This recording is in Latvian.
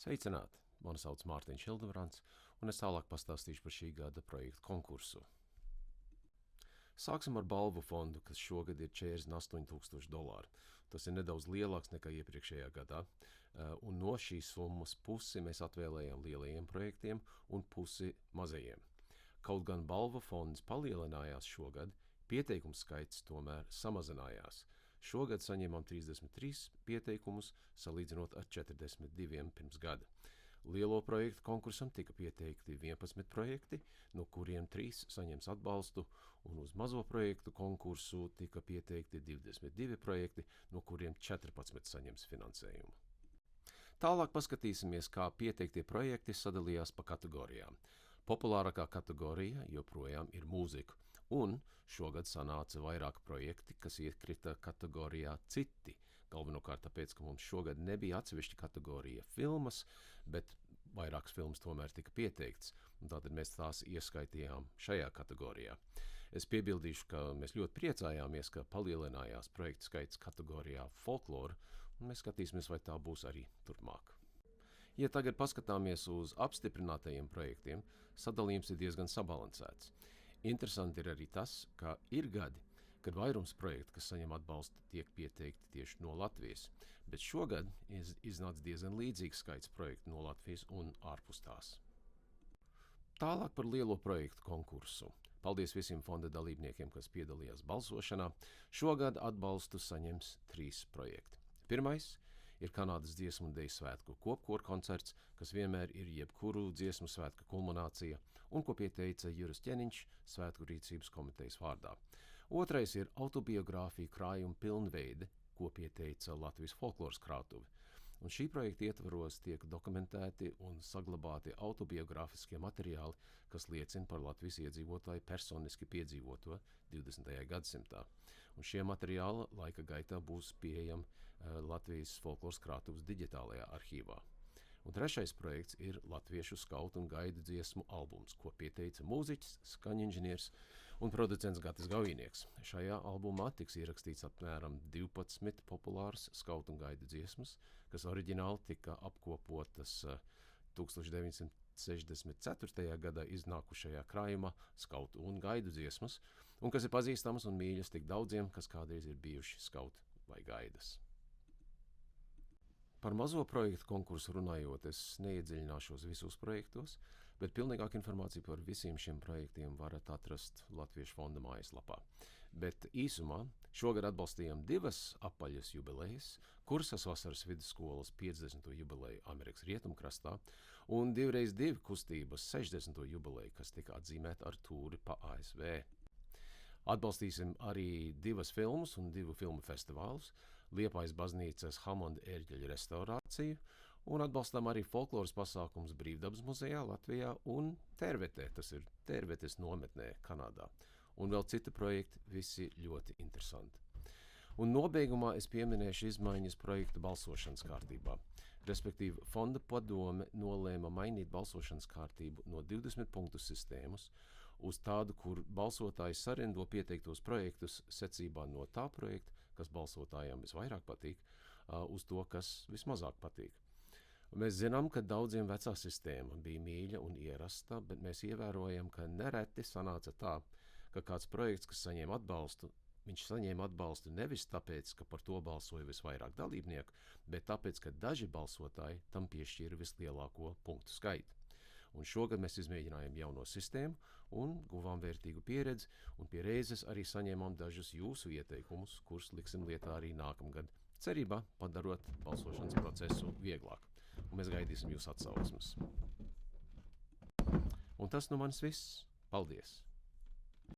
Sveicināti! Mani sauc Mārtiņš Hildebrants, un es tālāk pastāstīšu par šī gada projektu konkursu. Sāksim ar balvu fondu, kas šogad ir $48,000. Tas ir nedaudz lielāks nekā iepriekšējā gadā, un no šīs summas pusi mēs atvēlējām lielajiem projektiem un pusi mazajiem. Kaut gan balvu fonds palielinājās šogad, pieteikumu skaits tomēr samazinājās. Šogad saņēmām 33 pieteikumus, salīdzinot ar 42 pirms gada. Lielo projektu konkursam tika pieteikti 11 projekti, no kuriem 3 saņems atbalstu, un uz mazo projektu konkursu tika pieteikti 22 projekti, no kuriem 14 saņems finansējumu. Tālāk paskatīsimies, kā pieteiktie projekti sadalījās pa kategorijām. Populārākā kategorija joprojām ir mūzika, un šogad sanāca vairāk projekti, kas iekrita kategorijā citi. Galvenokārt tāpēc, ka mums šogad nebija atsevišķa kategorija filmas, bet vairākas filmas tomēr tika pieteikts, un tātad mēs tās ieskaitījām šajā kategorijā. Es piebildīšu, ka mēs ļoti priecājāmies, ka palielinājās projektu skaits kategorijā folklora, un mēs skatīsimies, vai tā būs arī turpmāk. Ja tagad paskatāmies uz apstiprinātajiem projektiem, sadalījums ir diezgan sabalansēts. Interesanti ir arī tas, ka ir gadi, kad vairums projektu, kas saņem atbalstu, tiek pieteikti tieši no Latvijas, bet šogad iznāca diezgan līdzīgs skaits projektu no Latvijas un ārpus tās. Tālāk par lielo projektu konkursu. Paldies visiem fonda dalībniekiem, kas piedalījās balsošanā. Šogad atbalstu saņems 3 projekti. Pirmais ir Kanādas dziesmu un deju svētku kopkoru koncerts, kas vienmēr ir jebkuru dziesmu svētku kulminācija, un ko pieteica Juris Ķeniņš Svētku rīcības komitejas vārdā. Otrais ir autobiogrāfija krājuma pilnveide, ko pieteica Latvijas folkloras krātuve. Un šī projekta ietvaros tiek dokumentēti un saglabāti autobiogrāfiskie materiāli, kas liecina par Latvijas iedzīvotāju personiski piedzīvoto 20. gadsimtā. Un šie materiāli laika gaitā būs pieejami Latvijas folkloras krātuves digitālajā arhīvā. Un trešais projekts ir Latviešu skautu un gaidu dziesmu albums, ko pieteica mūziķis, skaņinženieris un producents Gatis Gaujinieks. Šajā albumā tiks ierakstīts apmēram 12 populāras skautu un gaidu dziesmas, kas oriģināli tika apkopotas 1964. gadā iznākušajā krājumā skautu un gaidu dziesmas, un kas ir pazīstamas un mīļas tik daudziem, kas kādreiz ir bijuši skauti vai gaidas. Par mazo projektu konkursu runājot, es neiedziļināšos visos projektos, bet pilnīgāku informāciju par visiem šiem projektiem varat atrast Latviešu fonda mājaslapā. Bet īsumā šogad atbalstījām 2 apaļas jubilejas, Kursas vasaras vidusskolas 50. jubileju Amerikas rietumkrastā un 2x2 kustības 60. jubileju, kas tika atzīmēta ar tūri pa ASV. Atbalstīsim arī 2 filmas un 2 filmu festivālus, Liepājas baznīcas Hamonda ērģeļa restaurāciju, un atbalstām arī folkloras pasākums Brīvdabas muzejā Latvijā un Tērvetē, tas ir Tērvetes nometnē Kanādā. Un vēl citi projekti, visi ļoti interesanti. Un nobeigumā es pieminēšu izmaiņas projektu balsošanas kārtībā. Respektīvi, fonda padome nolēma mainīt balsošanas kārtību no 20 punktu sistēmas uz tādu, kur balsotāji sarindo pieteiktos projektus secībā no tā projekta, kas balsotājiem visvairāk patīk, uz to, kas vismazāk patīk. Mēs zinām, ka daudziem vecā sistēma bija mīļa un ierasta, bet mēs ievērojam, ka nereti sanāca tā, ka kāds projekts, kas saņēma atbalstu, viņš saņēma atbalstu nevis tāpēc, ka par to balsoja visvairāk dalībnieku, bet tāpēc, ka daži balsotāji tam piešķīra vislielāko punktu skaitu. Un šogad mēs izmēģinājām jauno sistēmu un guvām vērtīgu pieredzi, un pie reizes arī saņēmām dažus jūsu ieteikumus, kurus liksim lietā arī nākamgad, cerībā padarot balsošanas procesu vieglāk. Un mēs gaidīsim jūsu atsauksmes. Un tas no manis viss. Paldies!